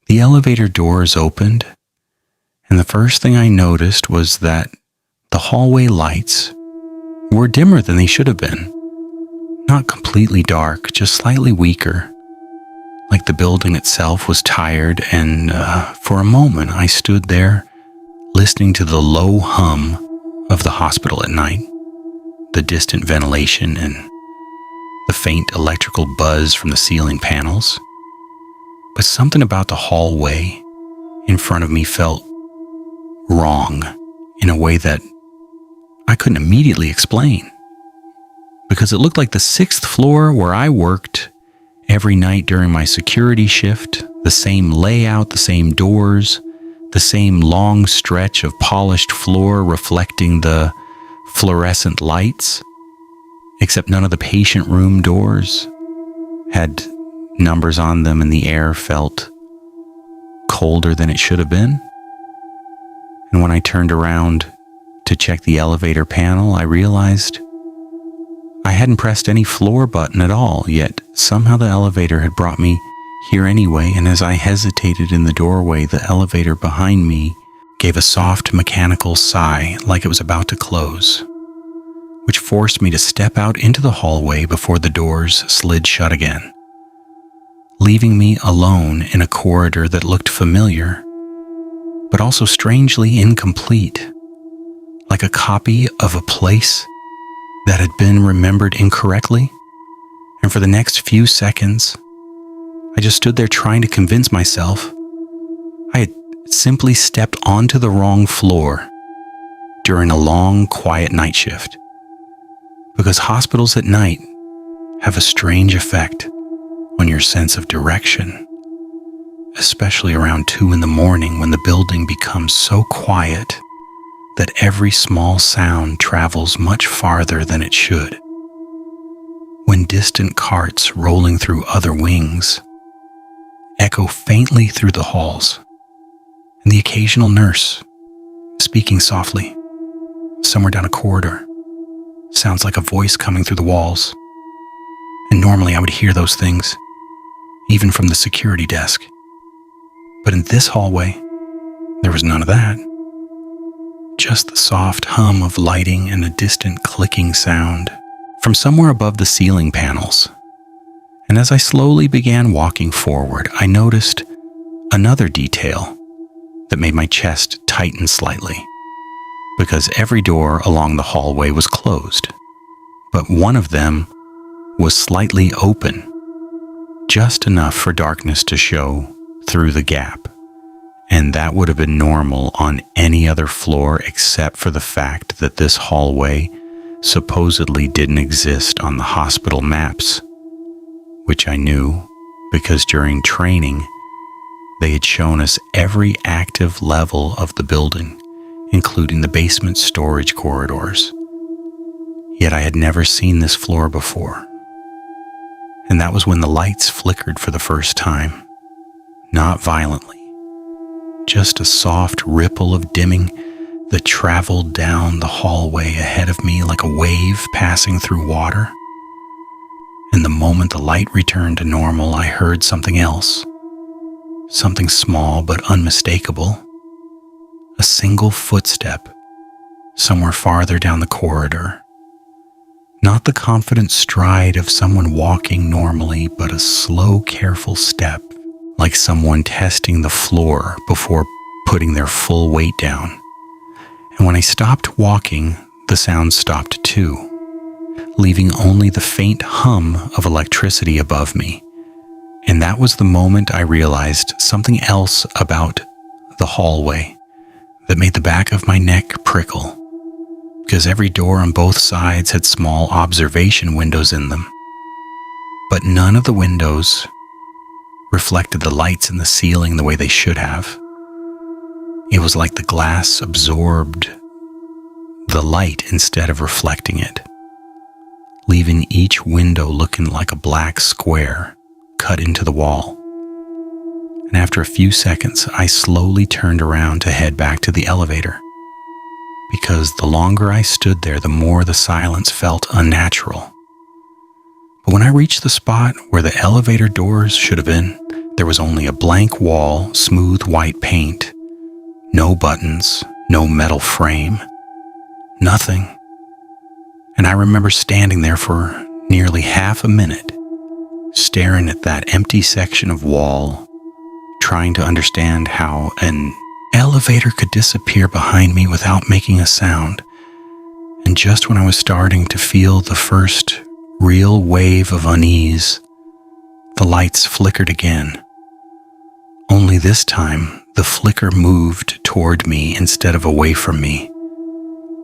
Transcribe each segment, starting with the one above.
The elevator doors opened, and the first thing I noticed was that the hallway lights were dimmer than they should have been. Not completely dark, just slightly weaker, like the building itself was tired, and for a moment I stood there listening to the low hum of the hospital at night, the distant ventilation and the faint electrical buzz from the ceiling panels. But something about the hallway in front of me felt wrong in a way that I couldn't immediately explain, because it looked like the 6th floor where I worked every night during my security shift, the same layout, the same doors, the same long stretch of polished floor reflecting the fluorescent lights, except none of the patient room doors had numbers on them and the air felt colder than it should have been. And when I turned around to check the elevator panel, I realized I hadn't pressed any floor button at all, yet somehow the elevator had brought me here anyway, and as I hesitated in the doorway, the elevator behind me gave a soft mechanical sigh like it was about to close, which forced me to step out into the hallway before the doors slid shut again, leaving me alone in a corridor that looked familiar, but also strangely incomplete, like a copy of a place that had been remembered incorrectly. And for the next few seconds, I just stood there trying to convince myself I had simply stepped onto the wrong floor during a long, quiet night shift. Because hospitals at night have a strange effect on your sense of direction, especially around 2 a.m. when the building becomes so quiet that every small sound travels much farther than it should. When distant carts rolling through other wings echo faintly through the halls, and the occasional nurse speaking softly somewhere down a corridor sounds like a voice coming through the walls. And normally I would hear those things, even from the security desk. But in this hallway, there was none of that. Just the soft hum of lighting and a distant clicking sound from somewhere above the ceiling panels. And as I slowly began walking forward, I noticed another detail that made my chest tighten slightly, because every door along the hallway was closed, but one of them was slightly open, just enough for darkness to show through the gap. And that would have been normal on any other floor except for the fact that this hallway supposedly didn't exist on the hospital maps, which I knew because during training, they had shown us every active level of the building, including the basement storage corridors. Yet I had never seen this floor before. And that was when the lights flickered for the first time, not violently. Just a soft ripple of dimming that traveled down the hallway ahead of me like a wave passing through water. And the moment the light returned to normal, I heard something else. Something small but unmistakable. A single footstep somewhere farther down the corridor. Not the confident stride of someone walking normally, but a slow, careful step, like someone testing the floor before putting their full weight down. And when I stopped walking, the sound stopped too, leaving only the faint hum of electricity above me. And that was the moment I realized something else about the hallway that made the back of my neck prickle, because every door on both sides had small observation windows in them, but none of the windows reflected the lights in the ceiling the way they should have. It was like the glass absorbed the light instead of reflecting it, leaving each window looking like a black square cut into the wall. And after a few seconds, I slowly turned around to head back to the elevator, because the longer I stood there, the more the silence felt unnatural. But when I reached the spot where the elevator doors should have been, there was only a blank wall, smooth white paint, no buttons, no metal frame, nothing. And I remember standing there for nearly half a minute, staring at that empty section of wall, trying to understand how an elevator could disappear behind me without making a sound. And just when I was starting to feel the first real wave of unease, the lights flickered again. Only this time, the flicker moved toward me instead of away from me,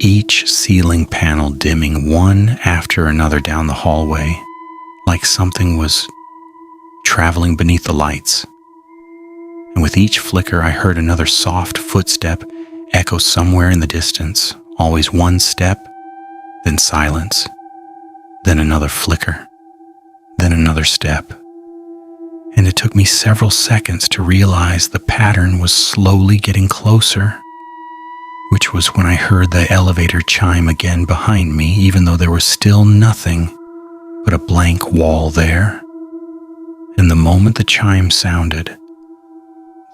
each ceiling panel dimming one after another down the hallway, like something was traveling beneath the lights. And with each flicker, I heard another soft footstep echo somewhere in the distance, always one step, then silence, then another flicker, then another step. And it took me several seconds to realize the pattern was slowly getting closer, which was when I heard the elevator chime again behind me, even though there was still nothing but a blank wall there. And the moment the chime sounded,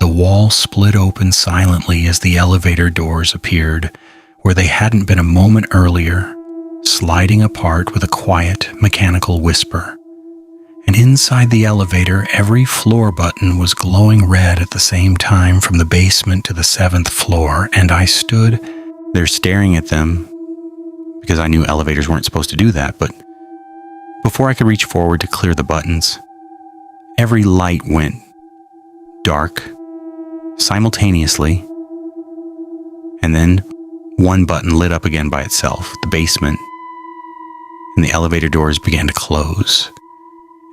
the wall split open silently as the elevator doors appeared, where they hadn't been a moment earlier, sliding apart with a quiet, mechanical whisper. And inside the elevator, every floor button was glowing red at the same time from the basement to the 7th floor, and I stood there staring at them because I knew elevators weren't supposed to do that, but before I could reach forward to clear the buttons, every light went dark simultaneously, and then one button lit up again by itself, the basement, and the elevator doors began to close,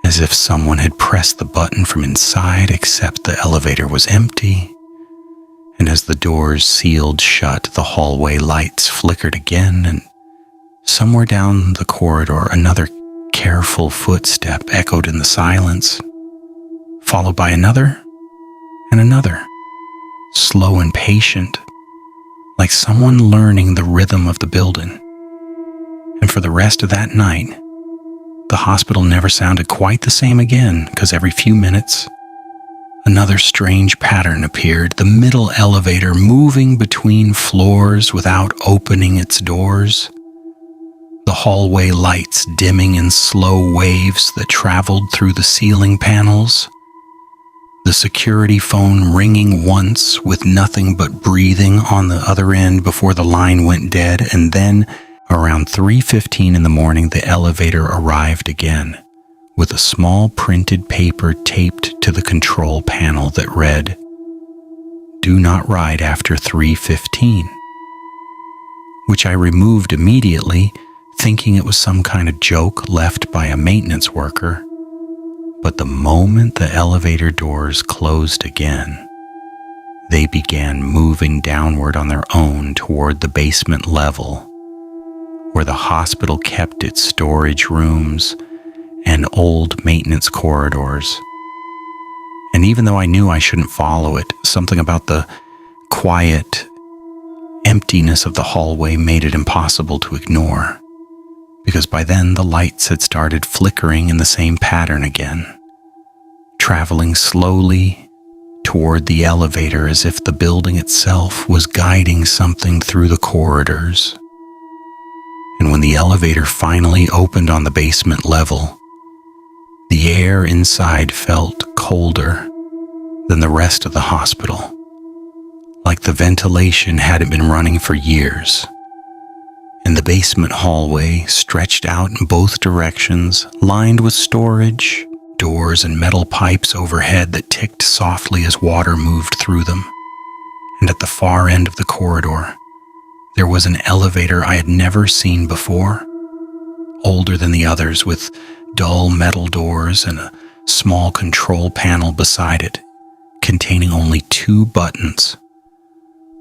as if someone had pressed the button from inside, except the elevator was empty. And as the doors sealed shut, the hallway lights flickered again, and somewhere down the corridor, another careful footstep echoed in the silence, followed by another and another, slow and patient, like someone learning the rhythm of the building. And for the rest of that night, the hospital never sounded quite the same again, because every few minutes, another strange pattern appeared, the middle elevator moving between floors without opening its doors, the hallway lights dimming in slow waves that traveled through the ceiling panels, the security phone ringing once with nothing but breathing on the other end before the line went dead, and then around 3:15 in the morning, the elevator arrived again, with a small printed paper taped to the control panel that read, "Do not ride after 3:15," which I removed immediately, thinking it was some kind of joke left by a maintenance worker. But the moment the elevator doors closed again, they began moving downward on their own toward the basement level, where the hospital kept its storage rooms and old maintenance corridors. And even though I knew I shouldn't follow it, something about the quiet emptiness of the hallway made it impossible to ignore, because by then the lights had started flickering in the same pattern again, traveling slowly toward the elevator as if the building itself was guiding something through the corridors. And when the elevator finally opened on the basement level, the air inside felt colder than the rest of the hospital, like the ventilation hadn't been running for years. And the basement hallway stretched out in both directions, lined with storage, doors and metal pipes overhead that ticked softly as water moved through them. And at the far end of the corridor, there was an elevator I had never seen before, older than the others, with dull metal doors and a small control panel beside it, containing only 2 buttons,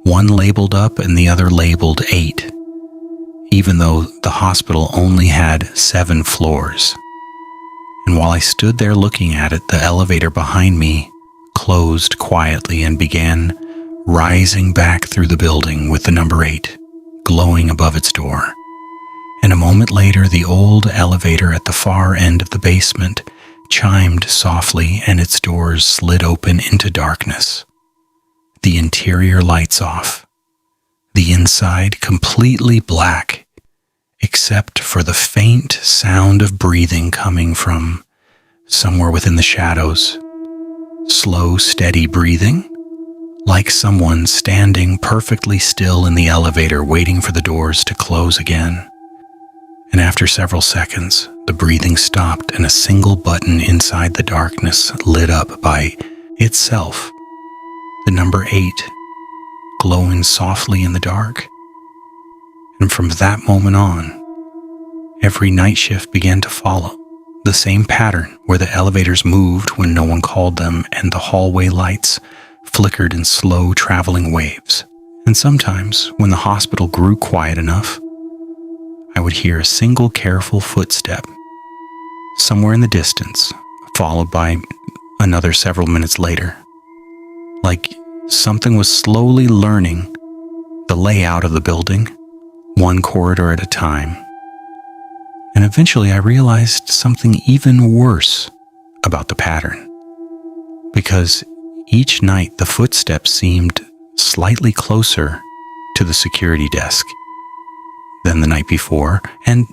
one labeled up and the other labeled 8, even though the hospital only had 7 floors. And while I stood there looking at it, the elevator behind me closed quietly and began rising back through the building with the number 8 glowing above its door. And a moment later, the old elevator at the far end of the basement chimed softly and its doors slid open into darkness. The interior lights off. The inside completely black, except for the faint sound of breathing coming from somewhere within the shadows. Slow, steady breathing, like someone standing perfectly still in the elevator waiting for the doors to close again. And after several seconds, the breathing stopped and a single button inside the darkness lit up by itself. The number 8, glowing softly in the dark. And from that moment on, every night shift began to follow the same pattern where the elevators moved when no one called them and the hallway lights flickered in slow traveling waves. And sometimes, when the hospital grew quiet enough, I would hear a single careful footstep somewhere in the distance, followed by another several minutes later. Like something was slowly learning the layout of the building, one corridor at a time. And eventually I realized something even worse about the pattern. Because each night the footsteps seemed slightly closer to the security desk than the night before, and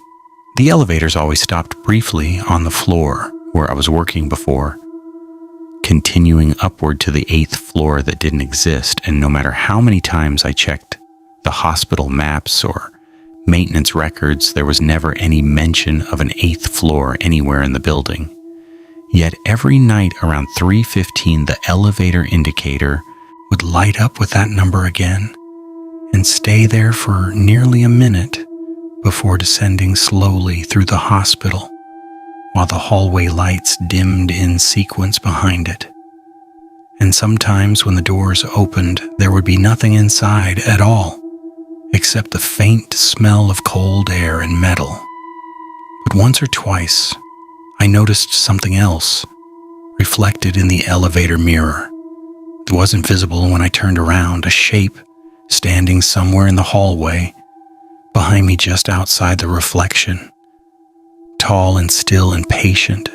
the elevators always stopped briefly on the floor where I was working before, continuing upward to the 8th floor that didn't exist. And no matter how many times I checked the hospital maps or maintenance records, there was never any mention of an 8th floor anywhere in the building. Yet every night around 3:15, the elevator indicator would light up with that number again and stay there for nearly a minute before descending slowly through the hospital while the hallway lights dimmed in sequence behind it. And sometimes when the doors opened, there would be nothing inside at all, except the faint smell of cold air and metal. But once or twice, I noticed something else reflected in the elevator mirror. It wasn't visible when I turned around, a shape standing somewhere in the hallway, behind me just outside the reflection, tall and still and patient,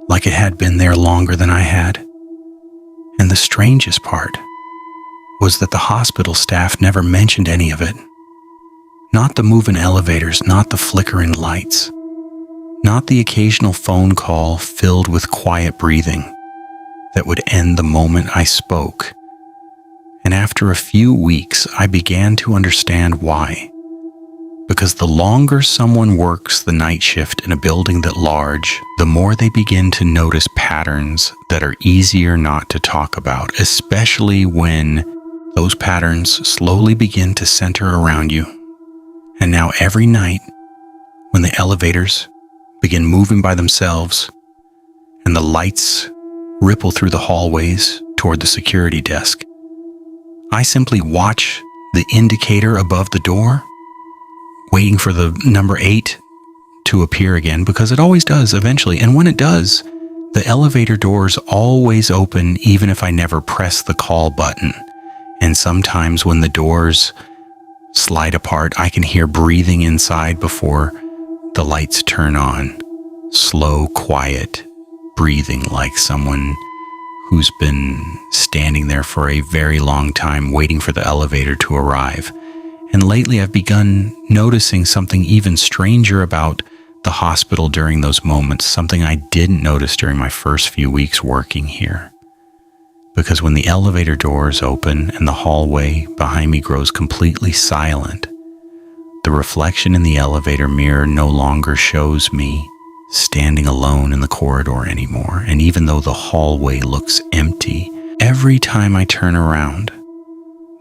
like it had been there longer than I had. And the strangest part was that the hospital staff never mentioned any of it. Not the moving elevators, not the flickering lights, not the occasional phone call filled with quiet breathing that would end the moment I spoke. And after a few weeks, I began to understand why. Because the longer someone works the night shift in a building that large, the more they begin to notice patterns that are easier not to talk about, especially when those patterns slowly begin to center around you. And now every night, when the elevators begin moving by themselves and the lights ripple through the hallways toward the security desk, I simply watch the indicator above the door, waiting for the number 8 to appear again, because it always does eventually. And when it does, the elevator doors always open even if I never press the call button. And sometimes when the doors slide apart, I can hear breathing inside before the lights turn on. Slow, quiet breathing, like someone who's been standing there for a very long time waiting for the elevator to arrive. And lately I've begun noticing something even stranger about the hospital during those moments, something I didn't notice during my first few weeks working here. Because when the elevator doors open and the hallway behind me grows completely silent, the reflection in the elevator mirror no longer shows me standing alone in the corridor anymore. And even though the hallway looks empty, every time I turn around,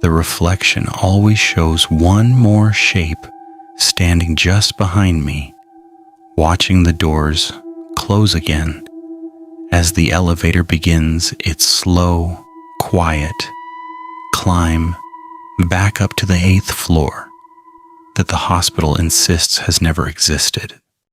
the reflection always shows one more shape standing just behind me, watching the doors close again as the elevator begins its slow, quiet climb back up to the 8th floor that the hospital insists has never existed.